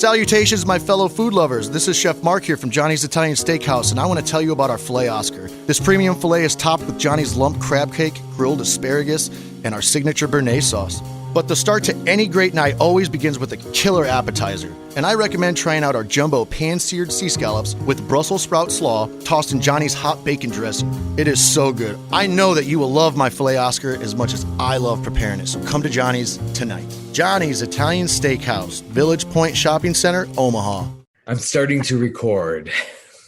Salutations, my fellow food lovers. This is Chef Mark here from Johnny's Italian Steakhouse, and I want to tell you about our filet Oscar. This premium filet is topped with Johnny's lump crab cake, grilled asparagus, and our signature béarnaise sauce. But the start to any great night always begins with a killer appetizer. And I recommend trying out our jumbo pan-seared sea scallops with Brussels sprout slaw tossed in Johnny's hot bacon dressing. It is so good. I know that you will love my filet Oscar as much as I love preparing it. So come to Johnny's tonight. Johnny's Italian Steakhouse, Village Point Shopping Center, Omaha. I'm starting to record.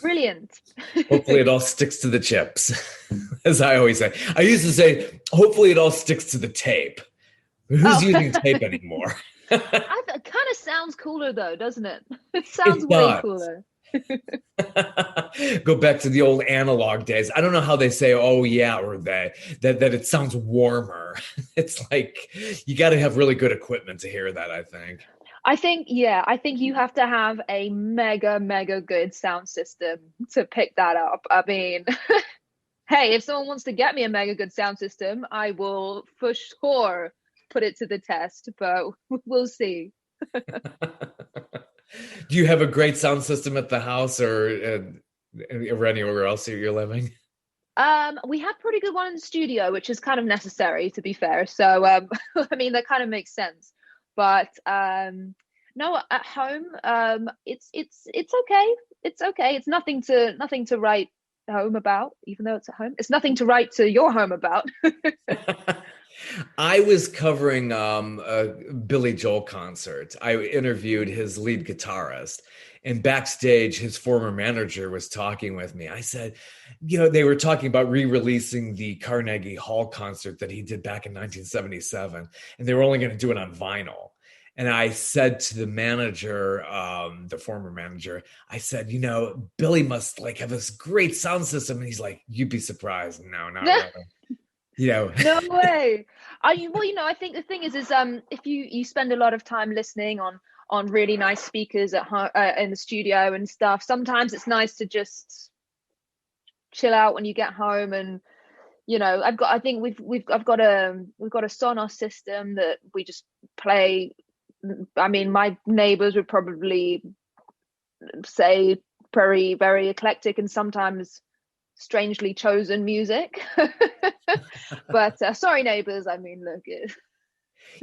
Brilliant. Hopefully it all sticks to the chips, as I always say. I used to say, hopefully it all sticks to the tape. Who's using tape anymore? It kind of sounds cooler, though, doesn't it? It sounds way cooler. Go back to the old analog days. I don't know how they say, oh, yeah, or that it sounds warmer. It's like you got to have really good equipment to hear that, I think. I think you have to have a mega, mega good sound system to pick that up. I mean, hey, if someone wants to get me a mega good sound system, I will for sure put it to the test, but we'll see. Do you have a great sound system at the house or anywhere else you're living? We have pretty good one in the studio, which is kind of necessary, to be fair. So, I mean, that kind of makes sense. But no, at home, it's okay. It's okay. It's nothing to write home about, even though it's at home. It's nothing to write to your home about. I was covering a Billy Joel concert. I interviewed his lead guitarist, and backstage, his former manager was talking with me. I said, they were talking about re-releasing the Carnegie Hall concert that he did back in 1977, and they were only going to do it on vinyl. And I said to the manager, the former manager, I said, Billy must have this great sound system. And he's like, you'd be surprised. No, not really. No way. I think the thing is if you spend a lot of time listening on really nice speakers at home, in the studio and stuff, sometimes it's nice to just chill out when you get home. And I've got a Sonos system that we just play. I mean, my neighbors would probably say very, very eclectic and sometimes strangely chosen music. But sorry, neighbors. I mean, look.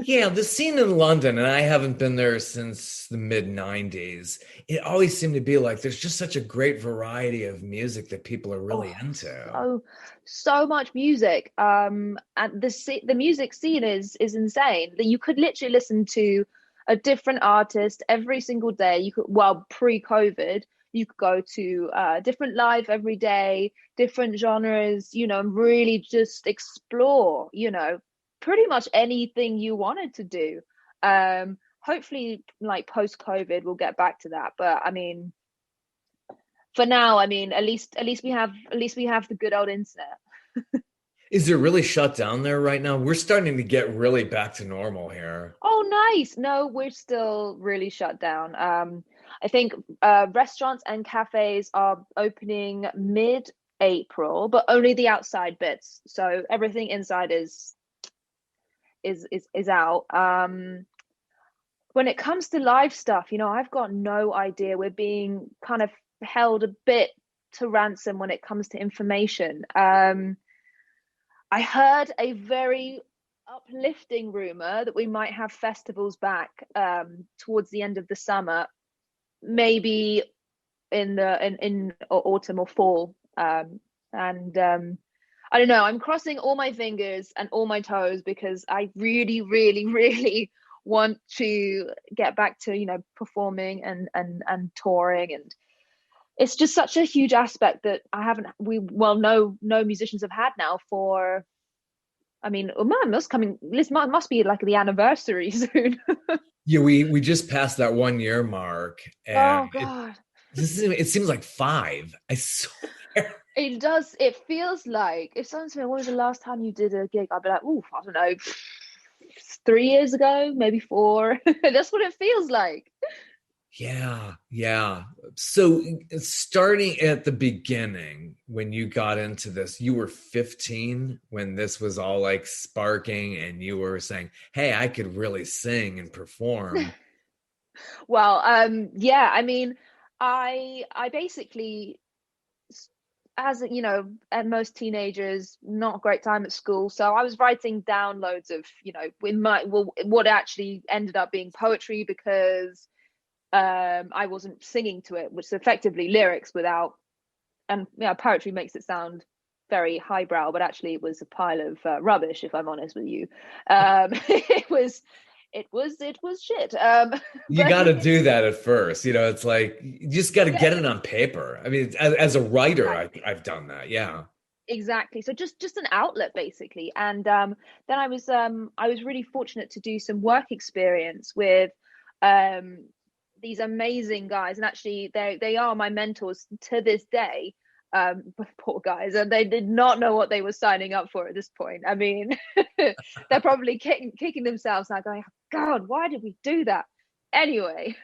Yeah, the scene in London, and I haven't been there since the mid-90s, it always seemed to be like there's just such a great variety of music that people are really into. So much music. And the music scene is insane. That you could literally listen to a different artist every single day. You could, pre-COVID, you could go to different live every day, different genres, and really just explore, pretty much anything you wanted to do. Hopefully, post-COVID, we'll get back to that. But I mean, for now, at least we have the good old internet. Is it really shut down there right now? We're starting to get really back to normal here. Oh, nice. No, we're still really shut down. I think restaurants and cafes are opening mid-April, but only the outside bits. So everything inside is out. When it comes to live stuff, I've got no idea. We're being kind of held a bit to ransom when it comes to information. I heard a very uplifting rumor that we might have festivals back towards the end of the summer, maybe in autumn or fall. And I don't know. I'm crossing all my fingers and all my toes because I really, really, really want to get back to performing and touring, and it's just such a huge aspect that no musicians have had now for, must be like the anniversary soon. Yeah, we just passed that 1 year mark. And oh God. It seems like 5. I swear. It does. It feels like, if someone said, when was the last time you did a gig? I'd be like, I don't know, 3 years ago, maybe 4. That's what it feels like. Yeah. So starting at the beginning, when you got into this, you were 15 when this was all sparking and you were saying, hey, I could really sing and perform. Well, yeah, I mean, I basically, as you know, and most teenagers, not a great time at school. So I was writing down loads of, what actually ended up being poetry, because I wasn't singing to it, which is effectively lyrics without, and poetry makes it sound very highbrow, but actually it was a pile of rubbish, if I'm honest with you. It was shit. You But got to do that at first. It's like you just got to yeah, get it on paper. I mean, as a writer, exactly. I've done that. Yeah. Exactly. So just an outlet basically. And then I was really fortunate to do some work experience with um these amazing guys, and actually they are my mentors to this day. Poor guys, and they did not know what they were signing up for at this point. I mean, they're probably kicking themselves now, going, God, why did we do that? Anyway,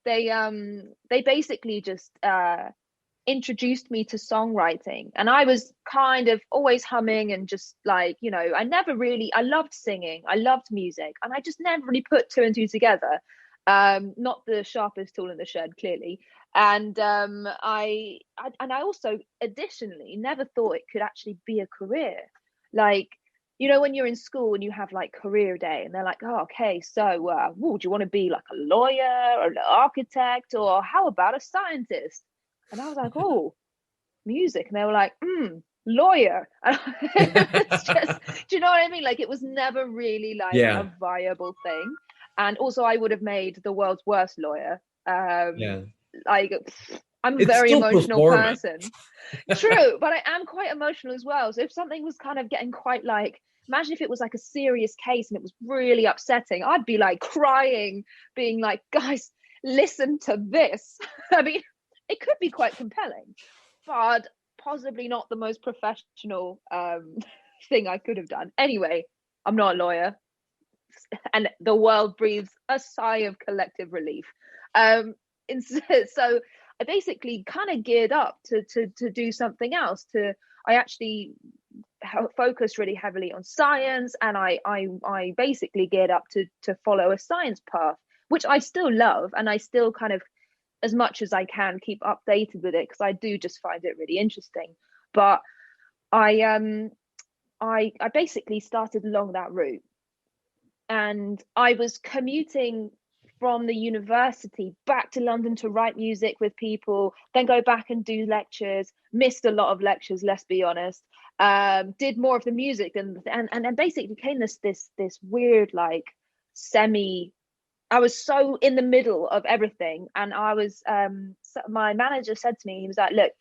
they basically just introduced me to songwriting, and I was kind of always humming and just like, I loved singing, I loved music, and I just never really put two and two together. Not the sharpest tool in the shed, clearly. And I also additionally never thought it could actually be a career. Like, when you're in school and you have like career day, and they're like, oh, okay, so do you want to be like a lawyer or an architect, or how about a scientist? And I was like, oh, music. And they were like, lawyer. And it's just, do you know what I mean? Like, it was never really like a Yeah. viable thing. And also, I would have made the world's worst lawyer. Yeah. Like, I'm a It's very still emotional performance. person. True, but I am quite emotional as well. So if something was kind of getting quite like, imagine if it was like a serious case and it was really upsetting, I'd be like crying, being like, guys, listen to this. I mean, it could be quite compelling, but possibly not the most professional thing I could have done. Anyway, I'm not a lawyer, and the world breathes a sigh of collective relief. Um, so I basically kind of geared up to do something else. I actually focused really heavily on science, and I basically geared up to follow a science path, which I still love, and I still kind of, as much as I can, keep updated with it, because I do just find it really interesting. But I basically started along that route, and I was commuting from the university back to London to write music with people, then go back and do lectures. Missed a lot of lectures, let's be honest. Did more of the music and then basically became this weird, like, semi. I was so in the middle of everything, and I was so my manager said to me, he was like, look,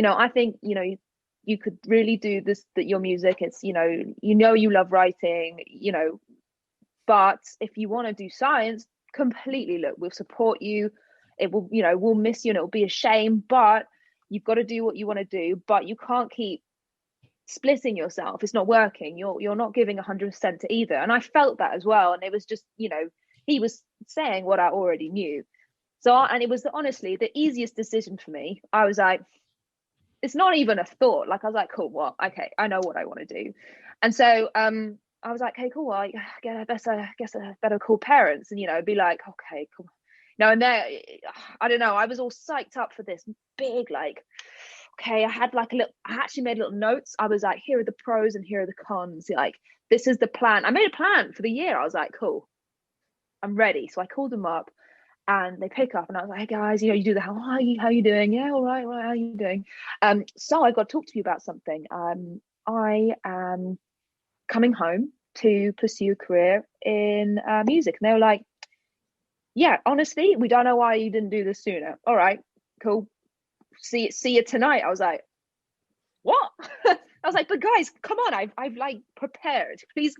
I think you could really do this, that your music, it's, you love writing, but if you want to do science, completely, look, we'll support you. It will, we'll miss you, and it'll be a shame, but you've got to do what you want to do. But you can't keep splitting yourself. It's not working. You're not giving 100% to either. And I felt that as well. And it was just, he was saying what I already knew. And it was honestly the easiest decision for me. I was like, it's not even a thought. Like, I was like, cool, what? Okay, I know what I want to do. And so I was like, okay, cool. Well, I guess I better call parents and, be like, okay, cool. And there, I don't know, I was all psyched up for this big, like, okay, I actually made little notes. I was like, here are the pros and here are the cons. Like, this is the plan. I made a plan for the year. I was like, cool, I'm ready. So I called them up, and they pick up, and I was like, hey guys, you do the how are you doing? Yeah, all right, how are you doing? So I got to talk to you about something. I am coming home to pursue a career in music. And they were like, yeah, honestly, we don't know why you didn't do this sooner. All right, cool. See you tonight. I was like, what? I was like, but guys, come on, I've like prepared. Please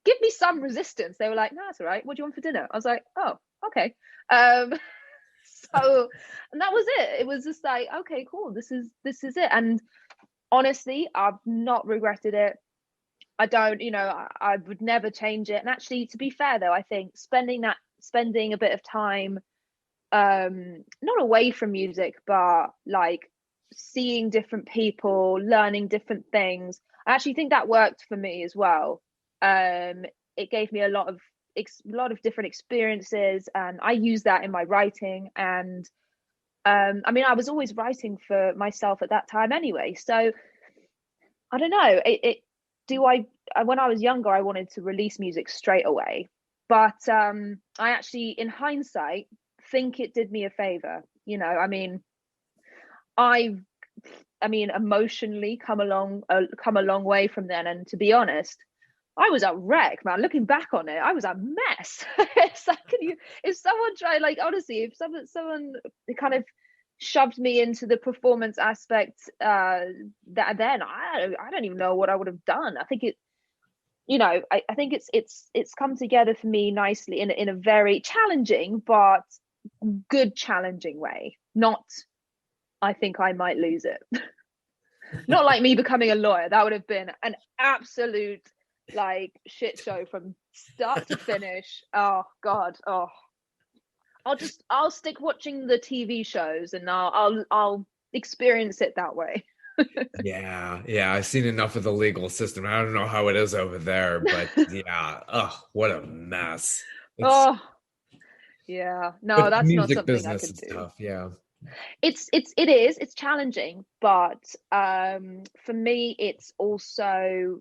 give me some resistance. They were like, no, that's all right. What do you want for dinner? I was like, oh, okay. So, and that was it. It was just like, okay, cool. This is it. And honestly, I've not regretted it. I don't, I would never change it. And actually, to be fair though, I think spending a bit of time, not away from music, but like seeing different people, learning different things, I actually think that worked for me as well. It gave me a lot of lot of different experiences, and I use that in my writing. And I mean, I was always writing for myself at that time anyway, so I don't know. When I was younger, I wanted to release music straight away, but I actually, in hindsight, think it did me a favor. You know, I mean, I've emotionally come a long way from then. And to be honest, I was a wreck, man. Looking back on it, I was a mess. It's like, if someone tried, like, honestly, if someone kind of shoved me into the performance aspect, that then I don't even know what I would have done. I think I think it's come together for me nicely in a very challenging but good challenging way. Not, I think I might lose it. Not like me becoming a lawyer. That would have been an absolute like shit show from start to finish. Oh God. Oh, I'll stick watching the TV shows, and I'll experience it that way. Yeah, I've seen enough of the legal system. I don't know how it is over there, but yeah, oh, what a mess. Oh, yeah. No, But that's not music something I business could is do. tough. Yeah. It's challenging, but for me it's also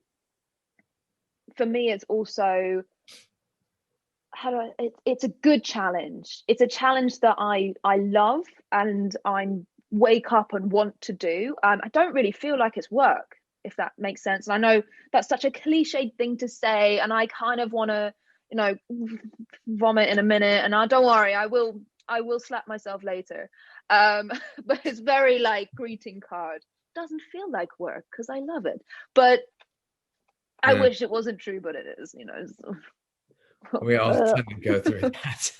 it's a good challenge. It's a challenge that I love, and I'm wake up and want to do. I don't really feel like it's work, if that makes sense. And I know that's such a cliched thing to say, and I kind of want to, vomit in a minute, and don't worry, I will slap myself later. But it's very like greeting card. Doesn't feel like work because I love it, but I wish it wasn't true, but it is. We all tend to go through that.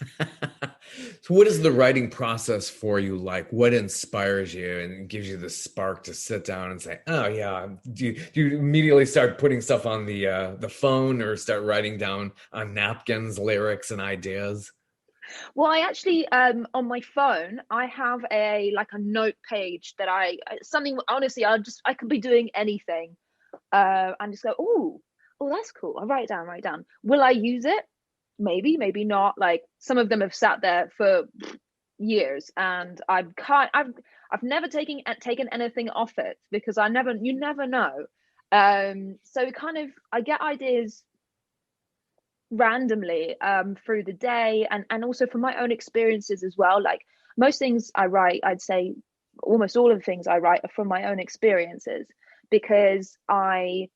So what is the writing process for you like? What inspires you and gives you the spark to sit down and say, oh yeah, do you immediately start putting stuff on the phone, or start writing down on napkins lyrics and ideas? Well, I actually on my phone I have a note page that something, honestly, I could be doing anything, and just go, oh, that's cool. I'll write it down. Will I use it? Maybe not. Like, some of them have sat there for years, and I've never taken anything off it, because you never know. So kind of, I get ideas randomly through the day, and also from my own experiences as well. Like, most things I write, I'd say almost all of the things I write are from my own experiences, because I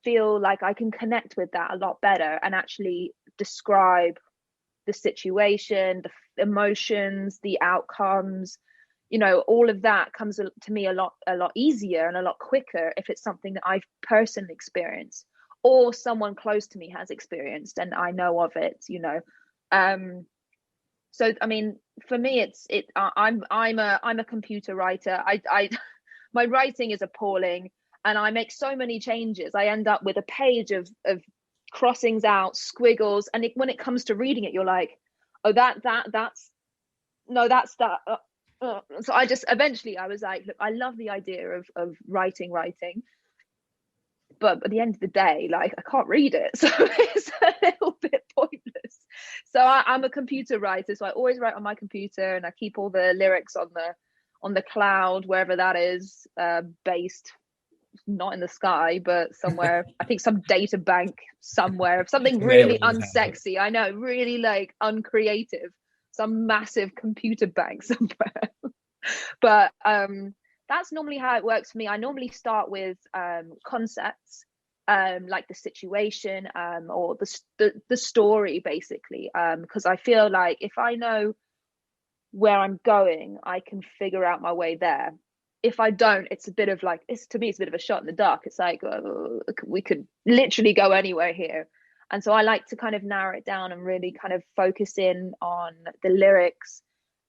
feel like I can connect with that a lot better and actually describe the situation, the emotions, the outcomes. All of that comes to me a lot easier and a lot quicker if it's something that I've personally experienced, or someone close to me has experienced and I know of it. So I mean, for me, I'm a computer writer. I my writing is appalling, and I make so many changes. I end up with a page of crossings out, squiggles, and when it comes to reading it, you're like, oh, that's that. So I just, eventually I was like, look, I love the idea of writing, but at the end of the day, like, I can't read it, so it's a little bit pointless. So I'm a computer writer, so I always write on my computer, and I keep all the lyrics on the cloud, wherever that is based. Not in the sky, but somewhere. I think some data bank somewhere, something really unsexy. I know, really like uncreative, some massive computer bank somewhere. But that's normally how it works for me. I normally start with concepts, like the situation, or the story, basically, because I feel like if I know where I'm going, I can figure out my way there. If I don't, it's a bit of like, to me, it's a bit of a shot in the dark. It's like, we could literally go anywhere here. And so I like to kind of narrow it down and really kind of focus in on the lyrics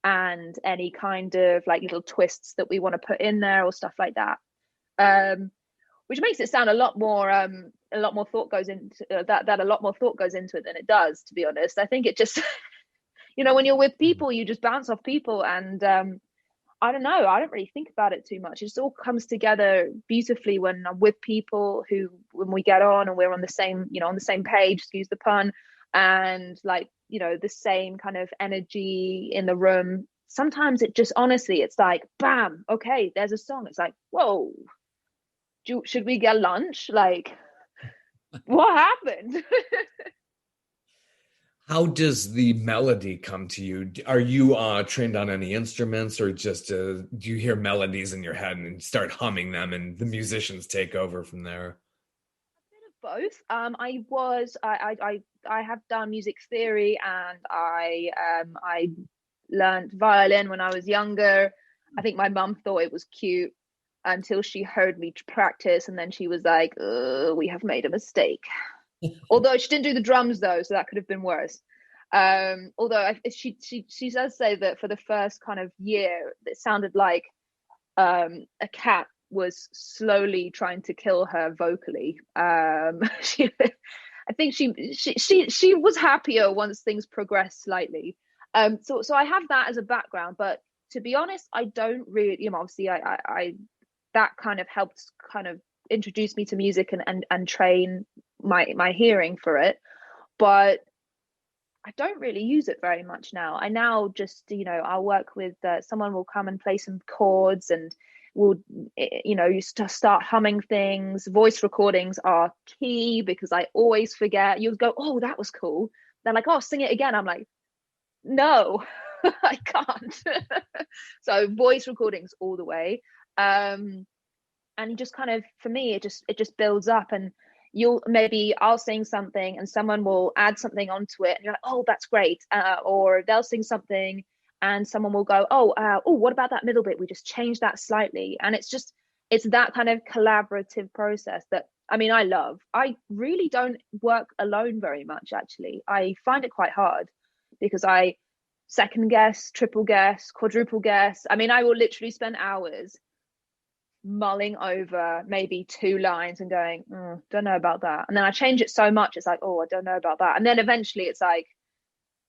and any kind of like little twists that we want to put in there, or stuff like that. Which makes it sound a lot more thought goes into that a lot more thought goes into it than it does, to be honest. I think it just, when you're with people, you just bounce off people, and I don't know. I don't really think about it too much. It just all comes together beautifully when I'm with people who, when we get on and we're on the same, on the same page, excuse the pun, and like, the same kind of energy in the room. Sometimes it just, honestly, it's like, bam, okay, there's a song. It's like, whoa, should we get lunch? Like, what happened? How does the melody come to you? Are you trained on any instruments, or just do you hear melodies in your head and start humming them, and the musicians take over from there? Both. I have done music theory, and I learned violin when I was younger. I think my mum thought it was cute until she heard me practice, and then she was like, we have made a mistake. Although she didn't do the drums though, so that could have been worse. Although she does say that for the first kind of year, it sounded like a cat was slowly trying to kill her vocally. I think she was happier once things progressed slightly. So I have that as a background, but to be honest, I don't really. Obviously, I that kind of helped kind of introduce me to music and train my hearing for it, but I don't really use it very much now. I now just, I'll work with someone will come and play some chords, and we'll, you start humming things. Voice recordings are key because I always forget. You'll go, oh, that was cool. They're like, oh, sing it again. I'm like, no, I can't. So voice recordings all the way. And just kind of, for me, it just builds up, and I'll sing something and someone will add something onto it, and you're like, oh, that's great. Or they'll sing something and someone will go, oh, what about that middle bit? We just changed that slightly. And it's that kind of collaborative process that, I love. I really don't work alone very much, actually. I find it quite hard because I second guess, triple guess, quadruple guess. I will literally spend hours mulling over maybe 2 lines and going, don't know about that. And then I change it so much, it's like, oh, I don't know about that. And then eventually it's like,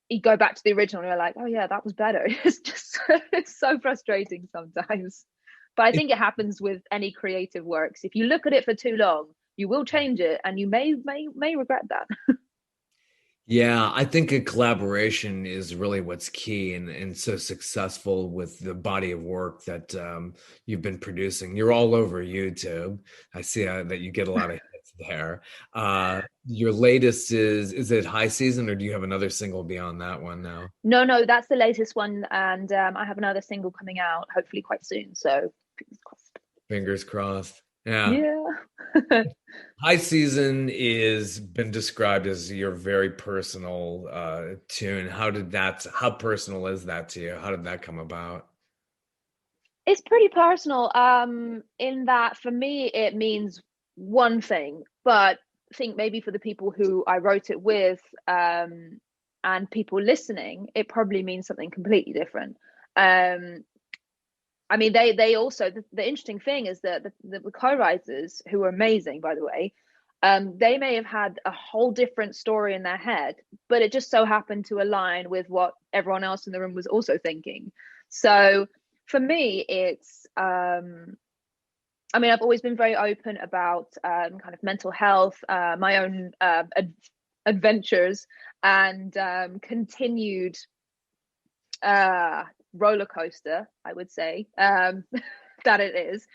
you go back to the original and you're like, oh yeah, that was better. It's just, it's so frustrating sometimes. But I think it happens with any creative works. If you look at it for too long, you will change it, and you may regret that. Yeah, I think a collaboration is really what's key, and so successful with the body of work that you've been producing. You're all over YouTube. I see that you get a lot of hits there. Your latest is it High Season, or do you have another single beyond that one now? No, that's the latest one, and I have another single coming out hopefully quite soon. So fingers crossed. Fingers crossed. Yeah. Yeah. High Season is been described as your very personal tune. How personal is that to you? How did that come about? It's pretty personal, in that for me it means one thing, but I think maybe for the people who I wrote it with, and people listening, it probably means something completely different. They also, the interesting thing is that the co-writers, who are amazing, by the way, they may have had a whole different story in their head, but it just so happened to align with what everyone else in the room was also thinking. So for me, it's, I've always been very open about kind of mental health, my own adventures, and continued roller coaster, I would say, that it is.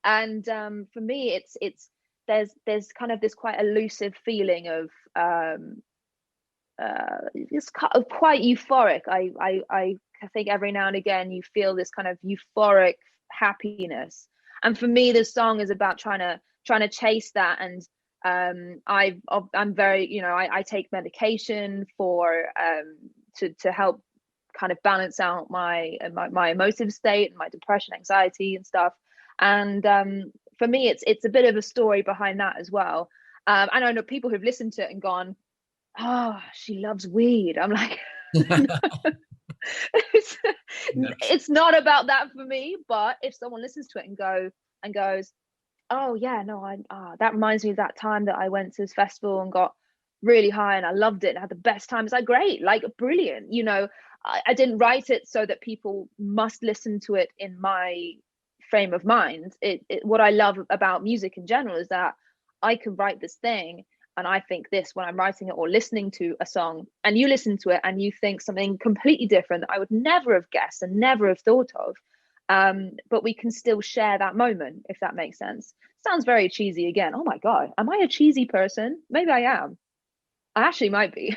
And for me, it's there's kind of this quite elusive feeling of it's kind of quite euphoric. I think every now and again you feel this kind of euphoric happiness, and for me, this song is about trying to chase that. And I'm very, I take medication for to help kind of balance out my emotive state and my depression, anxiety and stuff. And for me, it's a bit of a story behind that as well. And I know people who've listened to it and gone, oh, she loves weed. I'm like, it's not about that for me. But if someone listens to it and goes, oh yeah, no, that reminds me of that time that I went to this festival and got really high and I loved it and had the best time. It's like, great, like brilliant, I didn't write it so that people must listen to it in my frame of mind. What I love about music in general is that I can write this thing and I think this when I'm writing it or listening to a song, and you listen to it and you think something completely different that I would never have guessed and never have thought of. But we can still share that moment, if that makes sense. Sounds very cheesy again. Oh my God, am I a cheesy person? Maybe I am. I actually might be.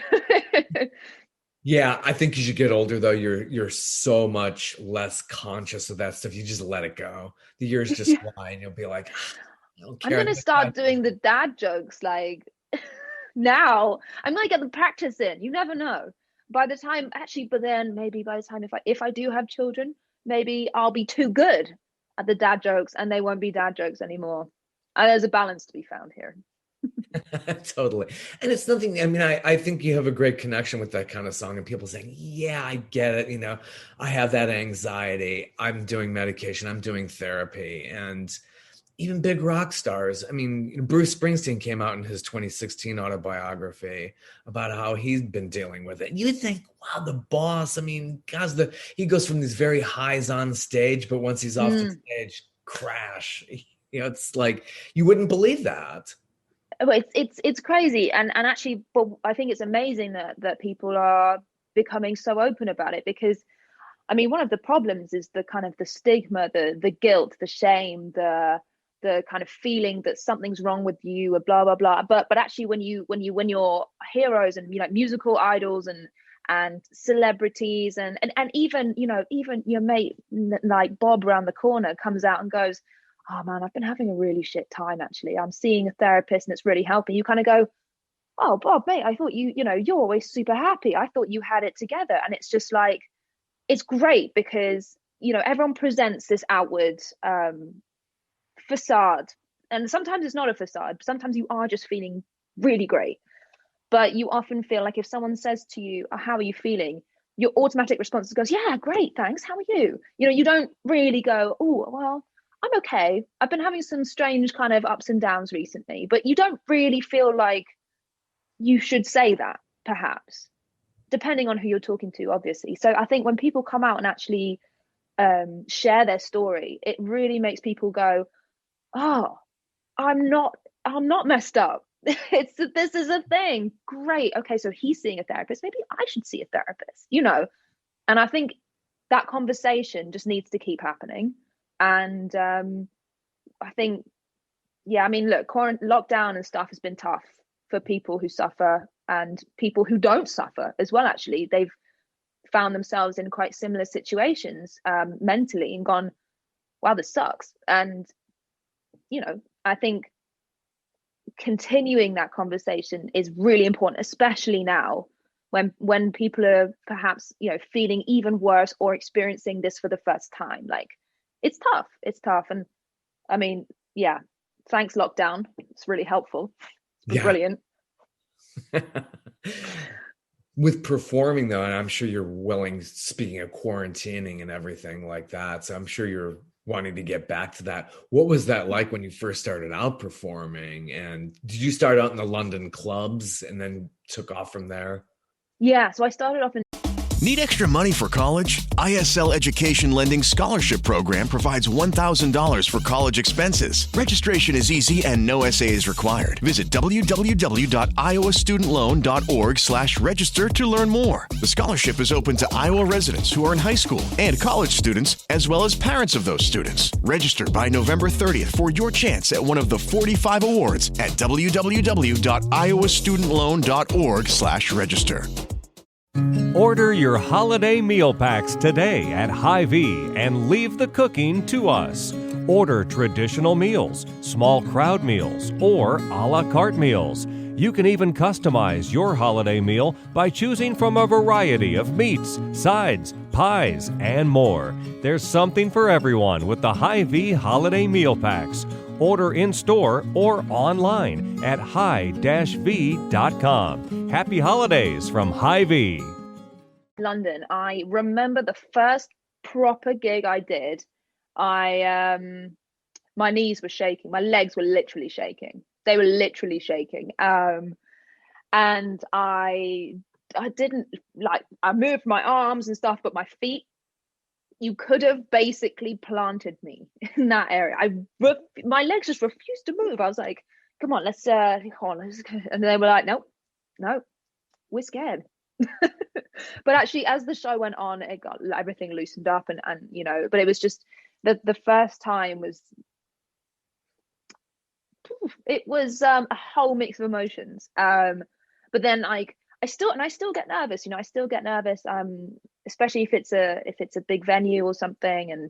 Yeah, I think as you get older though, you're so much less conscious of that stuff. You just let it go. The years just Yeah. fly and you'll be like, I don't I'm care. gonna start doing the dad jokes like now. I'm gonna get the practice in. You never know. By the time actually, but then maybe by the time if I do have children, maybe I'll be too good at the dad jokes and they won't be dad jokes anymore. And there's a balance to be found here. Totally. And it's nothing, I mean, I think you have a great connection with that kind of song and people saying, yeah, I get it. I have that anxiety. I'm doing medication. I'm doing therapy. And even big rock stars. I mean, Bruce Springsteen came out in his 2016 autobiography about how he's been dealing with it. You think, wow, the boss, I mean, gosh, he goes from these very highs on stage, but once he's off the stage, crash. It's like, you wouldn't believe that. It's crazy, and actually, but I think it's amazing that people are becoming so open about it, because I mean, one of the problems is the kind of the stigma, the guilt, the shame, the kind of feeling that something's wrong with you, or blah blah blah. But actually, when you're heroes and musical idols and celebrities and even even your mate like Bob around the corner comes out and goes, oh man, I've been having a really shit time actually. I'm seeing a therapist and it's really helping. You kind of go, oh Bob, mate, I thought you're always super happy. I thought you had it together. And it's just like, it's great because everyone presents this outward facade, and sometimes it's not a facade. Sometimes you are just feeling really great, but you often feel like if someone says to you, oh, how are you feeling, your automatic response goes, yeah, great, thanks, how are you. You don't really go, oh well, I'm okay, I've been having some strange kind of ups and downs recently, but you don't really feel like you should say that, perhaps, depending on who you're talking to, obviously. So I think when people come out and actually share their story, it really makes people go, oh, I'm not messed up. This is a thing. Great. Okay, so he's seeing a therapist. Maybe I should see a therapist. And I think that conversation just needs to keep happening. And I think, yeah, I mean, look, lockdown and stuff has been tough for people who suffer and people who don't suffer as well. Actually, they've found themselves in quite similar situations mentally and gone, wow, this sucks. And I think continuing that conversation is really important, especially now when people are perhaps feeling even worse or experiencing this for the first time. Like, it's tough. And I mean, yeah, thanks lockdown, it's really helpful. It's been brilliant. With performing though, and I'm sure you're willing, speaking of quarantining and everything like that, so I'm sure you're wanting to get back to that. What was that like when you first started out performing? And did you start out in the London clubs and then took off from there? Yeah, so I started off in Need extra money for college? ISL Education Lending Scholarship Program provides $1,000 for college expenses. Registration is easy and no essays required. Visit www.iowastudentloan.org/register to learn more. The scholarship is open to Iowa residents who are in high school and college students, as well as parents of those students. Register by November 30th for your chance at one of the 45 awards at www.iowastudentloan.org/register. Order your holiday meal packs today at Hy-Vee and leave the cooking to us. Order traditional meals, small crowd meals, or a la carte meals. You can even customize your holiday meal by choosing from a variety of meats, sides, pies, and more. There's something for everyone with the Hy-Vee holiday meal packs. Order in-store or online at hi-v.com. Happy holidays from Hy-Vee. London. I remember the first proper gig I did. My knees were shaking. My legs were literally shaking. They were literally shaking. And I didn't like, I moved my arms and stuff, but my feet, you could have basically planted me in that area. My legs just refused to move. I was like, come on, let's come on, and they were like, no, we're scared. But actually, as the show went on, it got everything loosened up, and but it was just the first time was, it was a whole mix of emotions. But then like I still get nervous. I still get nervous. Especially if it's a big venue or something,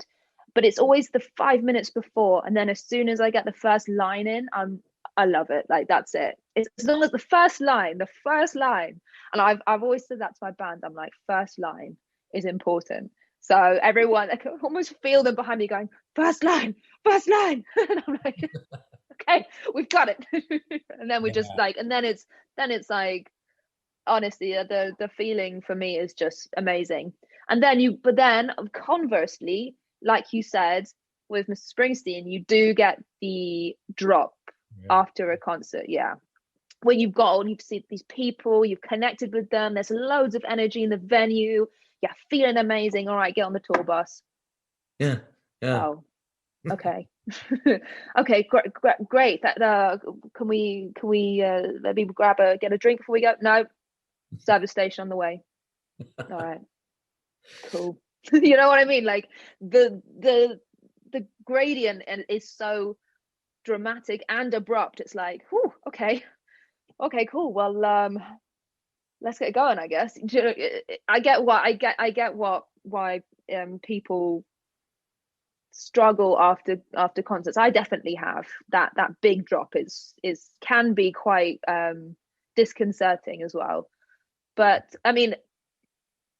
but it's always the 5 minutes before, and then as soon as I get the first line in, I love it. Like, that's it. It's as long as the first line, and I've always said that to my band. I'm like, first line is important. So everyone, I can almost feel them behind me going, first line, and I'm like, okay, we've got it. And then we just like, and then it's like, honestly, the feeling for me is just amazing. And then but then conversely, like you said, with Mr. Springsteen, you do get the drop after a concert. Yeah. When you've seen these people, you've connected with them, there's loads of energy in the venue, you're feeling amazing. All right, get on the tour bus. Yeah. Oh, okay. Okay, great. That can we maybe get a drink before we go? No, service station on the way. All right, cool. You know what I mean? Like, the gradient is so dramatic and abrupt. It's like, whew, okay, cool. Well, let's get going, I guess. I get why people struggle after concerts. I definitely have that big drop is can be quite disconcerting as well. But I mean,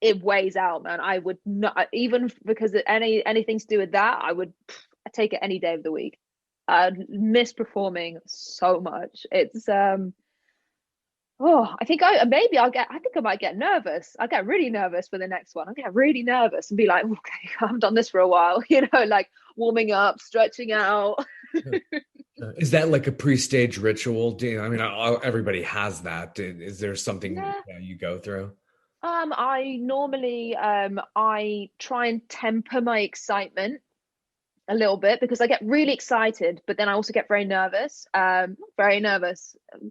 it weighs out, man. I would not, even because anything to do with that, I take it any day of the week. I'd miss performing so much. It's I think I might get nervous. I'll get really nervous for the next one. I'll get really nervous and be like, okay, I haven't done this for a while, like warming up, stretching out. Is that like a pre-stage ritual? Everybody has that. Is there something you go through? I normally I try and temper my excitement a little bit, because I get really excited, but then I also get very nervous.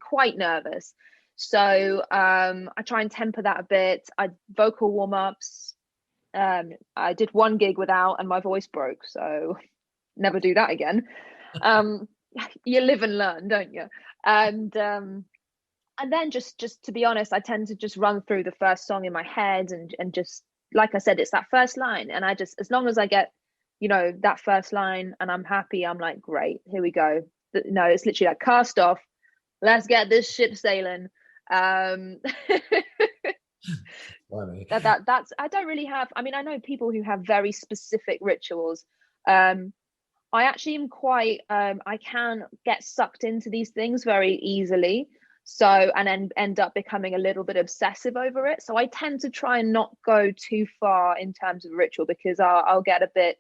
Quite nervous. So I try and temper that a bit. I vocal warm-ups. I did one gig without, and my voice broke, so never do that again. You live and learn, don't you? And then just to be honest, I tend to just run through the first song in my head, and just, like I said, it's that first line, and I just, as long as I get that first line and I'm happy, I'm like, great, here we go. No, it's literally like, cast off, let's get this ship sailing. That's I don't really have, I mean, I know people who have very specific rituals. I actually am quite I can get sucked into these things very easily, so, and then end up becoming a little bit obsessive over it. So I tend to try and not go too far in terms of ritual, because I'll get a bit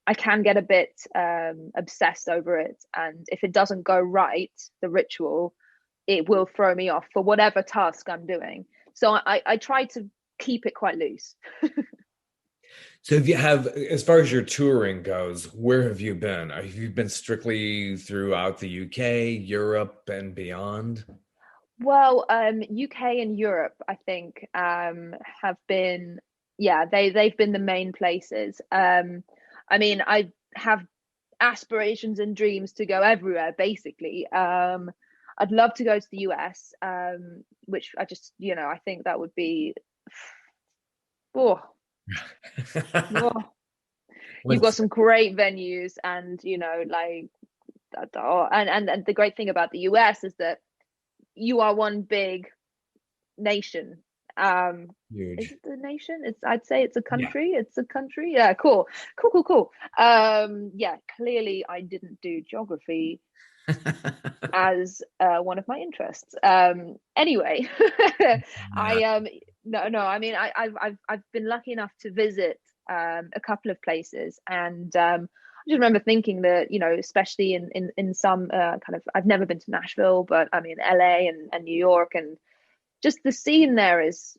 I can get a bit obsessed over it, and if it doesn't go right, the ritual, it will throw me off for whatever task I'm doing. So I try to keep it quite loose. So if you have, as far as your touring goes, where have you been? Have you been strictly throughout the UK, Europe, and beyond? Well, UK and Europe, I think, have been, they've been the main places. I mean, I have aspirations and dreams to go everywhere, basically. I'd love to go to the US, which I just, I think that would be, you've got some great venues, and like, and the great thing about the US is that you are one big nation. Huge. Is it a nation? I'd say it's a country. Yeah. It's a country. Yeah, cool. Clearly I didn't do geography as one of my interests. Anyway, I I mean, I've been lucky enough to visit a couple of places, and I just remember thinking that, especially in some kind of, I've never been to Nashville, but I mean LA and New York, and just the scene there is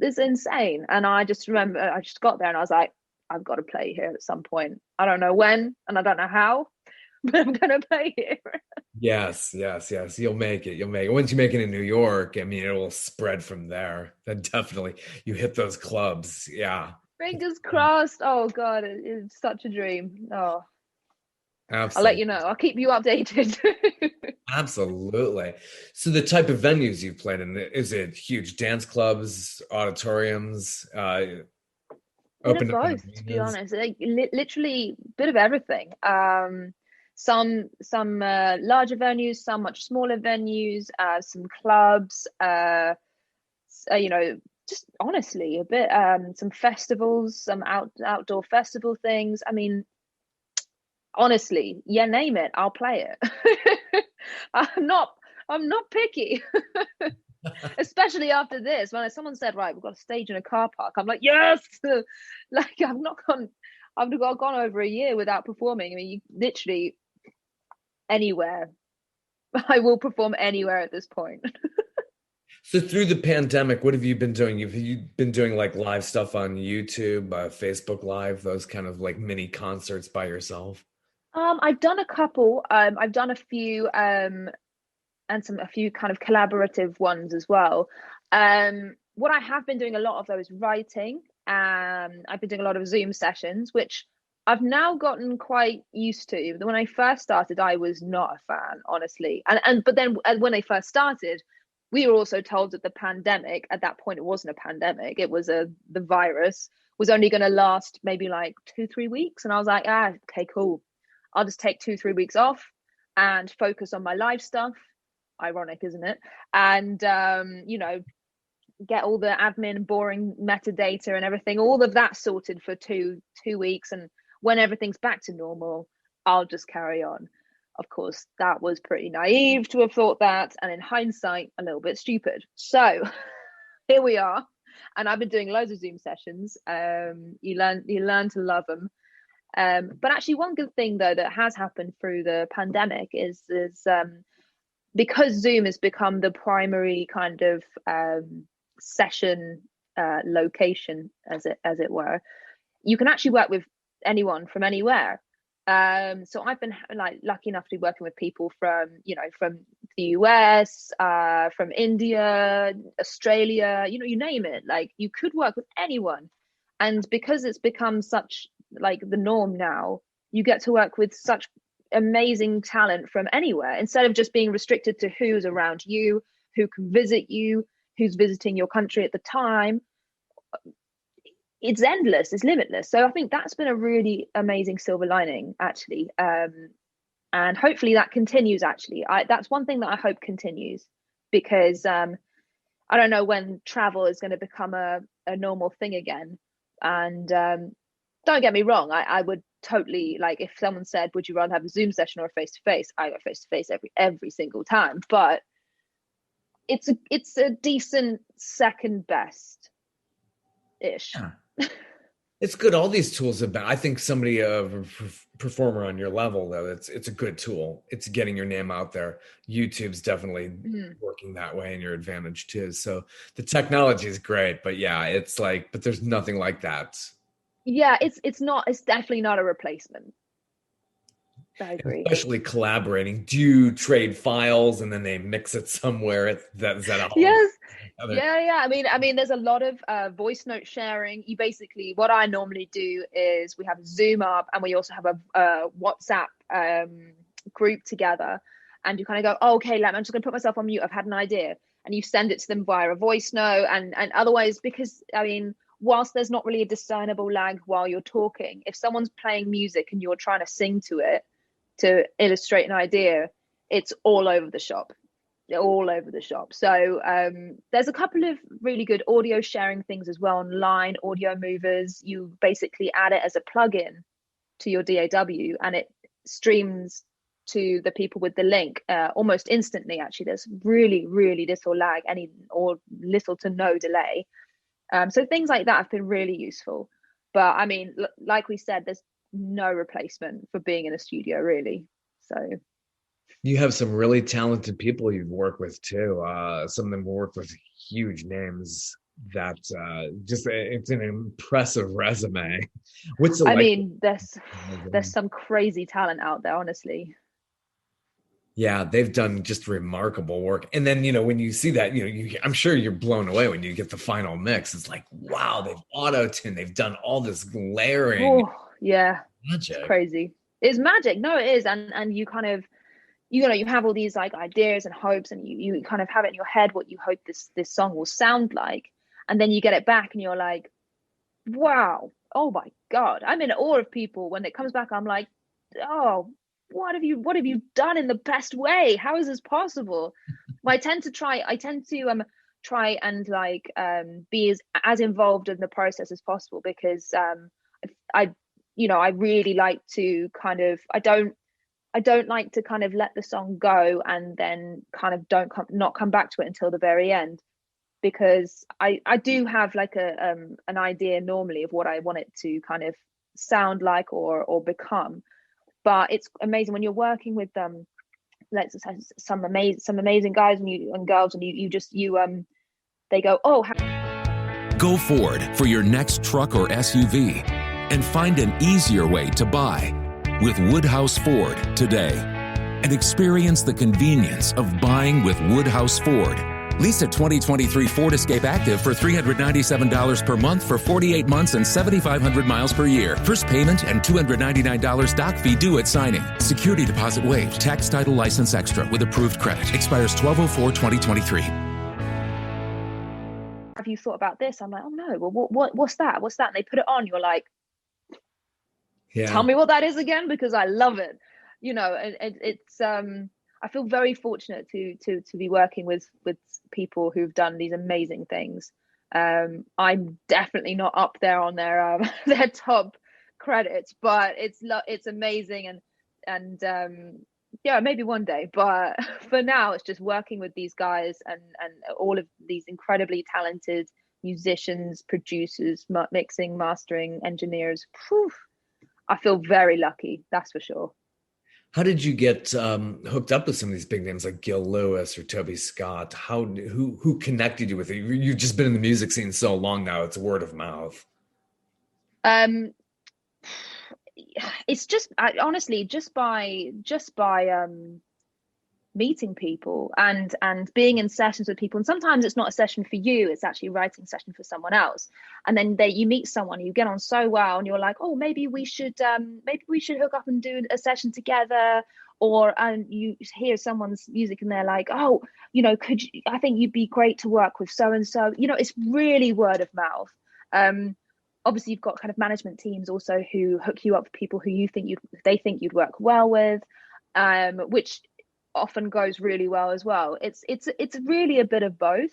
insane. And I just remember I just got there and I was like, I've got to play here at some point. I don't know when and I don't know how, but I'm gonna play here. Yes, yes, yes. You'll make it. You'll make it. Once you make it in New York, I mean, it will spread from there. Then definitely you hit those clubs. Yeah, Fingers crossed. Oh God, it's such a dream. Oh, I'll let absolutely. you know. I'll keep you updated. Absolutely. So the type of venues you've played in, is it huge dance clubs, auditoriums, Bit of open up both, to be arenas? honest. Like, literally, bit of everything. Some larger venues, some much smaller venues, some clubs. You know, just honestly, a bit. Some festivals, some outdoor festival things. I mean, honestly, yeah, name it, I'll play it. I'm not. I'm not picky. Especially after this, when someone said, right, we've got a stage in a car park, I'm like, yes. Like I've gone over a year without performing. I mean, you literally anywhere. I will perform anywhere at this point. So through the pandemic, what have you been doing? Have you been doing like live stuff on YouTube, Facebook Live, those kind of like mini concerts by yourself? I've done a couple. I've done a few and a few kind of collaborative ones as well. What I have been doing a lot of though is writing. I've been doing a lot of Zoom sessions, which I've now gotten quite used to. When I first started, I was not a fan, honestly. But then when they first started, we were also told that the pandemic at that point, it wasn't a pandemic, it was the virus was only going to last maybe like 2-3 weeks, and I was like, okay, cool, I'll just take 2-3 weeks off and focus on my live stuff. Ironic, isn't it? And you know, get all the admin boring metadata and everything, all of that sorted for two weeks, and when everything's back to normal, I'll just carry on. Of course, that was pretty naive to have thought that, and in hindsight, a little bit stupid. So here we are, and I've been doing loads of Zoom sessions. You learn to love them. But actually, one good thing though that has happened through the pandemic is because Zoom has become the primary kind of session location, as it were, you can actually work with anyone from anywhere. So I've been like lucky enough to be working with people from the US, from India, Australia, you name it. Like, you could work with anyone, and because it's become such like the norm now, you get to work with such amazing talent from anywhere, instead of just being restricted to who's around you, who can visit you, who's visiting your country at the time. It's endless, it's limitless. So I think that's been a really amazing silver lining, actually. And hopefully that continues. Actually, that's one thing that I hope continues, because I don't know when travel is going to become a normal thing again. And don't get me wrong, I would totally, like, if someone said, would you rather have a Zoom session or a face-to-face, I go face-to-face every single time. But it's a decent second best ish. Yeah. It's good. All these tools have been, I think somebody, a performer on your level, though, it's a good tool. It's getting your name out there. YouTube's definitely working that way in your advantage too. So the technology is great, but yeah, it's like, but there's nothing like that. Yeah, it's definitely not a replacement. I agree. Especially collaborating. Do you trade files and then they mix it somewhere? Is that a whole Yes. other... Yeah. I mean, there's a lot of voice note sharing. You basically, what I normally do is we have Zoom up, and we also have a WhatsApp group together. And you kind of go, oh, okay, I'm just going to put myself on mute. I've had an idea, and you send it to them via a voice note. And otherwise, because I mean, whilst there's not really a discernible lag while you're talking, if someone's playing music and you're trying to sing to it to illustrate an idea, it's all over the shop. So there's a couple of really good audio sharing things as well online. Audio movers, you basically add it as a plugin to your DAW, and it streams to the people with the link almost instantly. Actually, there's really little lag, or little to no delay. So things like that have been really useful. But I mean, like we said, there's no replacement for being in a studio, really. So You have some really talented people you've worked with too. Some of them work with huge names. That just it's an impressive resume. What's it I like? mean, there's some crazy talent out there, honestly. Yeah, they've done just remarkable work. And then, when you see that, I'm sure you're blown away when you get the final mix. It's like, wow, they've auto-tuned, they've done all this layering Oh, yeah, it's magic. crazy. It's magic. No, it is. And you kind of, you have all these like ideas and hopes, and you kind of have it in your head what you hope this song will sound like. And then you get it back and you're like, wow, oh my God. I'm in awe of people. When it comes back, I'm like, oh, what have you done in the best way? How is this possible? I tend to try and like be as involved in the process as possible, because I I really like to kind of, I don't like to kind of let the song go and then kind of not come back to it until the very end, because I do have like an idea normally of what I want it to kind of sound like or become. But it's amazing when you're working with let's say some amazing guys and girls, and they go, oh, Go Ford for your next truck or SUV and find an easier way to buy with Woodhouse Ford today, and experience the convenience of buying with Woodhouse Ford. Lease a 2023 Ford Escape Active for $397 per month for 48 months and 7,500 miles per year. First payment and $299 doc fee due at signing. Security deposit waived. Tax, title, license extra with approved credit. Expires 12/04/2023. have you thought about this? I'm like, oh no, well, what's that? And they put it on. You're like, Yeah. tell me what that is again, because I love it. It's I feel very fortunate to be working with people who've done these amazing things. I'm definitely not up there on their their top credits, but it's amazing, and yeah, maybe one day, but for now it's just working with these guys and all of these incredibly talented musicians, producers, mixing, mastering, engineers. Whew, I feel very lucky, that's for sure. How did you get hooked up with some of these big names like Gil Lewis or Toby Scott? Who connected you with it? You've just been in the music scene so long now; it's word of mouth. It's just honestly just by meeting people and being in sessions with people, and sometimes it's not a session for you, it's actually a writing session for someone else, and then you meet someone, you get on so well, and you're like, oh, maybe we should hook up and do a session together, and you hear someone's music and they're like, oh, I think you'd be great to work with so and so. It's really word of mouth. Obviously you've got kind of management teams also who hook you up with people who they think you'd work well with, which often goes really well as well. It's really a bit of both.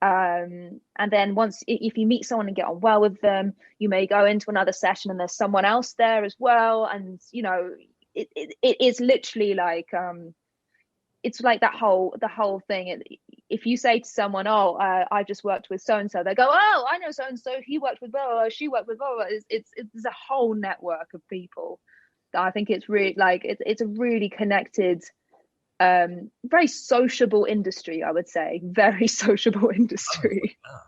And then if you meet someone and get on well with them, you may go into another session and there's someone else there as well. And it's literally like it's like the whole thing. If you say to someone, oh, I just worked with so and so, they go, oh, I know so and so, he worked with blah, blah, blah, she worked with blah, blah. It's a whole network of people. I think it's really like it's a really connected, very sociable industry, I would say. Very sociable industry. Oh, yeah.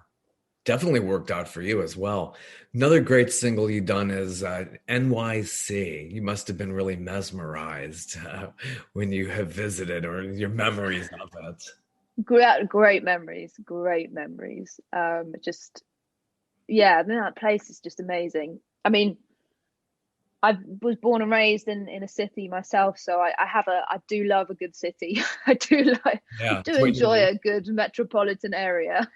Definitely worked out for you as well. Another great single you've done is NYC. You must have been really mesmerized when you have visited, or your memories of it. Great memories. Just, yeah, that place is just amazing. I mean, I was born and raised in a city myself, so I do love a good city. I do enjoy a good metropolitan area.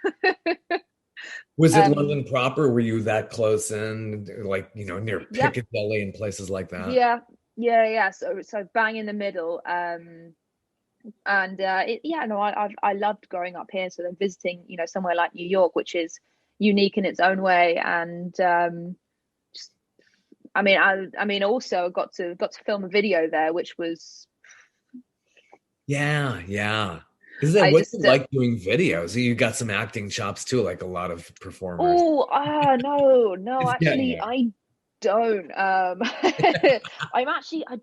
Was it London proper? Were you that close in, like, near Piccadilly and places like that? Yeah. So bang in the middle. I loved growing up here. So then visiting, somewhere like New York, which is unique in its own way, and also got to film a video there, which was yeah. Is that what's it like doing videos? You got some acting chops too, like a lot of performers. No. Actually, don't. I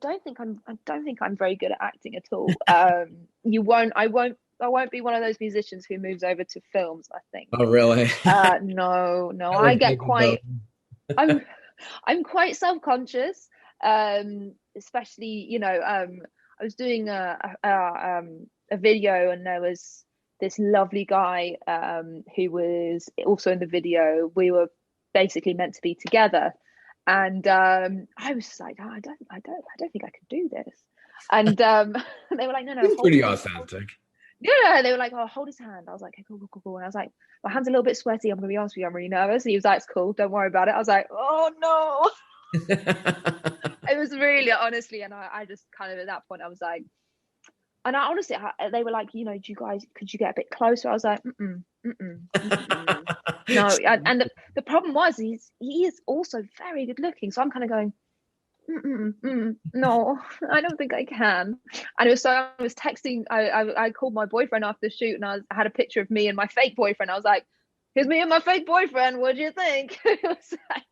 don't think I'm very good at acting at all. I won't be one of those musicians who moves over to films, I think. Oh, really? No, I I like get making those. quite, I'm, I'm quite self-conscious, especially, I was doing a video, and there was this lovely guy, who was also in the video. We were basically meant to be together, and I was just like, oh, I don't think I could do this. And they were like, no, It's hold pretty his, authentic. yeah, they were like, oh, hold his hand. I was like, okay, cool, cool, cool, cool. And I was like, my hand's a little bit sweaty. I'm gonna be honest with you, I'm really nervous. And he was like, it's cool, don't worry about it. I was like, oh no. It was really, honestly, and I just kind of, at that point, I was like, and I honestly, they were like, do you guys, could you get a bit closer? I was like, no. And the problem was, he is also very good looking, so I'm kind of going, no, I don't think I can. And it was, so I was texting, I called my boyfriend after the shoot, and I had a picture of me and my fake boyfriend. I was like, here's me and my fake boyfriend, what do you think? It was like,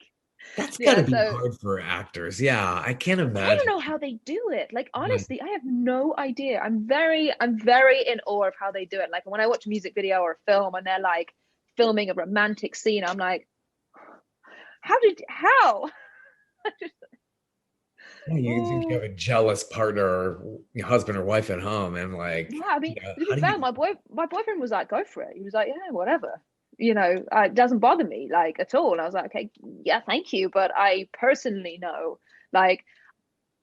That's yeah, gotta be so hard for actors. Yeah, I can't I don't imagine. know how they do it. Like, Yeah. honestly, I have no idea. I'm very in awe of how they do it. Like, when I watch a music video or a film and they're like filming a romantic scene, I'm like, how? Yeah, you think you Oh, have a jealous partner or your husband or wife at home, and like, yeah. I mean, to be how do fair, you? my boyfriend was like, go for it. He was like, yeah, whatever. It doesn't bother me like at all. And I was like, okay, yeah, thank you, but I personally know, like,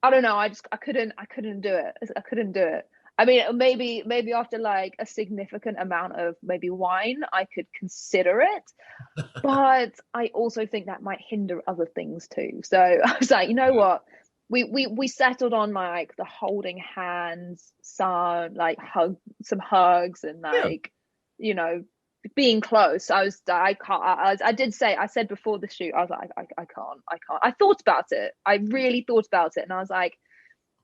I don't know. I couldn't do it. I couldn't do it. I mean, maybe after like a significant amount of maybe wine, I could consider it. But I also think that might hinder other things too. So I was like, you know what? We settled on like the holding hands, some hugs, and Yeah. like, you know, being close. I did say, I said before the shoot, I was like, I can't. I thought about it. I really thought about it, and I was like,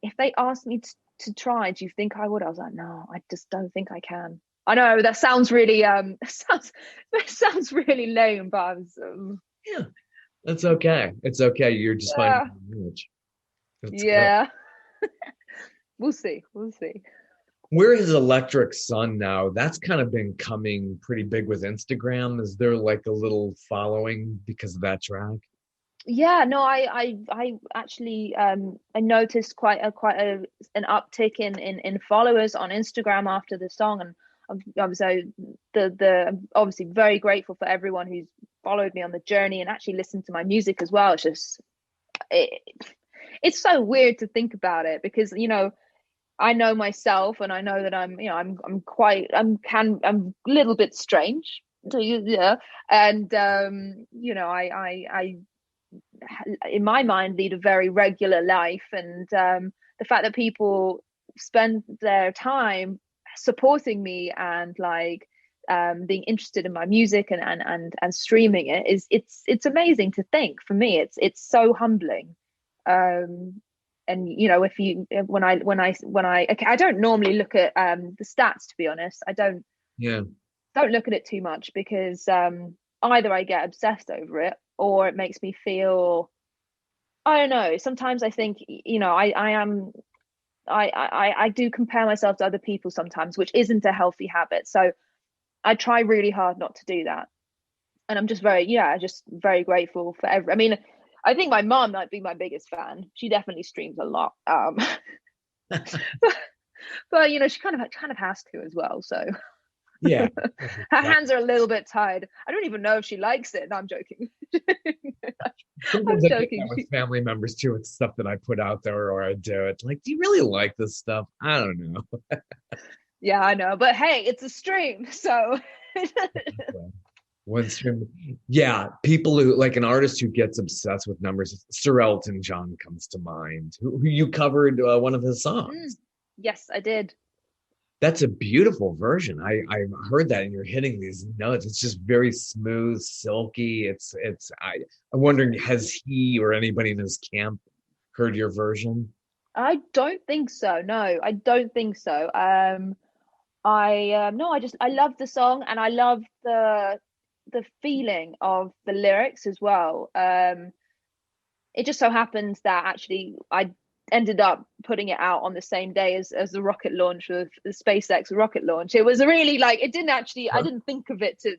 if they asked me to try, do you think I would? I was like, no, I just don't think I can. I know that sounds really that sounds really lame, but I was Yeah, that's okay. It's okay. You're just finding yeah, your niche. That's good. yeah. We'll see. We'll see. Where is Electric Sun now? That's kind of been coming pretty big with Instagram. Is there like a little following because of that track? Yeah, no, I actually I noticed an uptick in followers on Instagram after the song, and I'm so I'm obviously very grateful for everyone who's followed me on the journey and actually listened to my music as well. It, it's so weird to think about it, because I know myself, and I know that I'm a little bit strange, yeah, and I in my mind lead a very regular life, and the fact that people spend their time supporting me and like being interested in my music and streaming it it's amazing to think. For me, it's so humbling. And if you okay, I don't normally look at the stats, to be honest. I Yeah. don't look at it too much, because either I get obsessed over it, or it makes me feel, I don't know. Sometimes I think, I do compare myself to other people sometimes, which isn't a healthy habit. So I try really hard not to do that. And I'm just very grateful for I mean, I think my mom might be my biggest fan. She definitely streams a lot. But she kind of has to as well. So Yeah. her hands are a little bit tied. I don't even know if she likes it. No, I'm joking. I'm Sometimes I think joking. that with family members too. It's stuff that I put out there or I do. It's like, do you really like this stuff? I don't know. Yeah, I know. But hey, it's a stream. So One stream. Yeah, people who like an artist who gets obsessed with numbers. Sir Elton John comes to mind, who you covered one of his songs. Yes, I did. That's a beautiful version. I heard that, and you're hitting these notes. It's just very smooth, silky. I'm wondering, has he or anybody in his camp heard your version? I don't think so. No, I don't think so. No, I love the song, and I love the feeling of the lyrics as well. it just so happens that actually I ended up putting it out on the same day as the rocket launch of the SpaceX rocket launch. It was really like, it didn't actually, I didn't think of it to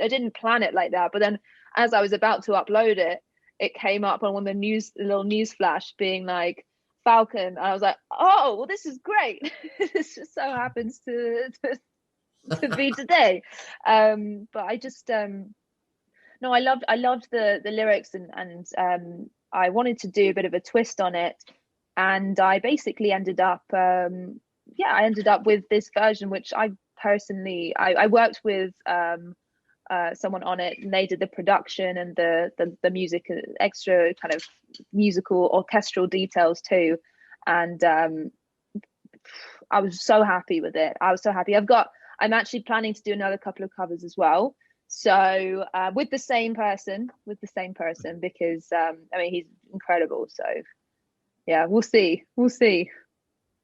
I didn't plan it like that. But then as I was about to upload it, it came up on one of the little news flash being like Falcon. And I was like, oh, well, this is great. This just so happens to be today. But I just, no, I loved the lyrics, and I wanted to do a bit of a twist on it, and I basically ended up I ended up with this version, which I personally I worked with someone on it, and they did the production and the music, extra kind of musical orchestral details too, and I was so happy with it. I was so happy. I'm actually planning to do another couple of covers as well. So with the same person, because I mean, he's incredible. So yeah, we'll see.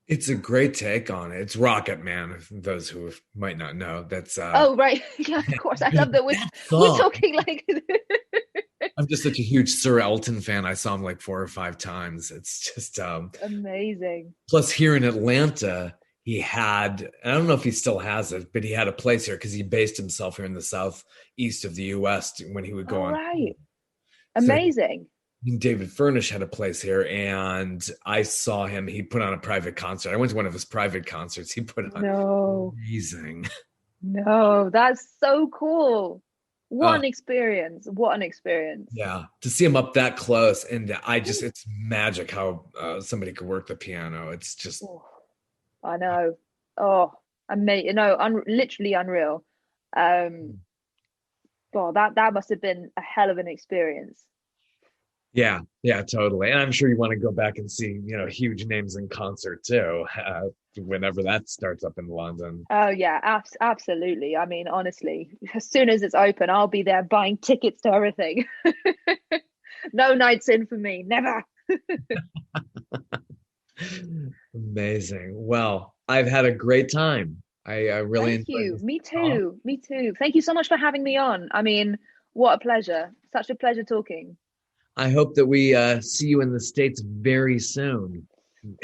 It's a great take on it. It's Rocket Man, for those who might not know. That's oh right, yeah, of course. I love that we're talking like. I'm just such a huge Sir Elton fan. I saw him like 4 or 5 times. It's just amazing. Plus, here in Atlanta, he had, I don't know if he still has it, but he had a place here because he based himself here in the southeast of the U.S. when he would go on. Right. Amazing. So David Furnish had a place here, and I saw him. He put on a private concert. I went to one of his private concerts. He put on amazing. No, that's so cool. What an experience. Yeah. To see him up that close. And it's magic how somebody could work the piano. It's just. Oh, I know. Oh, amazing. Literally unreal. God, that must have been a hell of an experience. Yeah, totally. And I'm sure you want to go back and see, huge names in concert too, whenever that starts up in London. Oh yeah, absolutely. I mean, honestly, as soon as it's open, I'll be there buying tickets to everything. No nights in for me, never. Amazing. Well, I've had a great time. I really enjoyed you. Me too. Thank you so much for having me on. I mean, what a pleasure. Such a pleasure talking. I hope that we see you in the States very soon.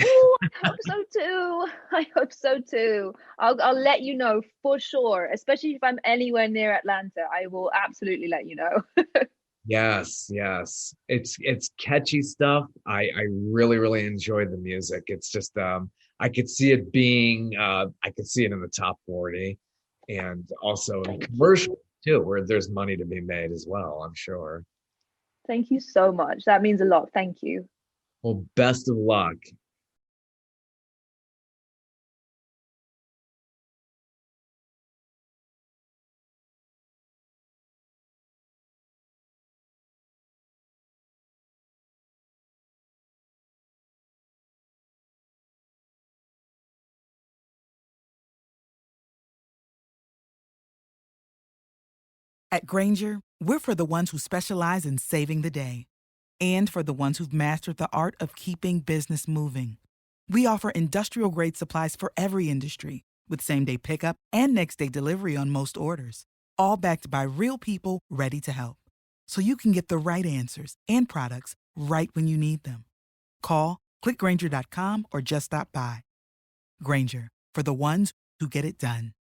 Oh, I hope so too. I'll let you know for sure, especially if I'm anywhere near Atlanta. I will absolutely let you know. Yes. It's catchy stuff. I really, really enjoyed the music. It's just I could see it being I could see it in the top 40 and also in commercial too, where there's money to be made as well, I'm sure. Thank you so much. That means a lot. Thank you. Well, best of luck. At Grainger, we're for the ones who specialize in saving the day and for the ones who've mastered the art of keeping business moving. We offer industrial-grade supplies for every industry with same-day pickup and next-day delivery on most orders, all backed by real people ready to help. So you can get the right answers and products right when you need them. Call, click Grainger.com, or just stop by. Grainger, for the ones who get it done.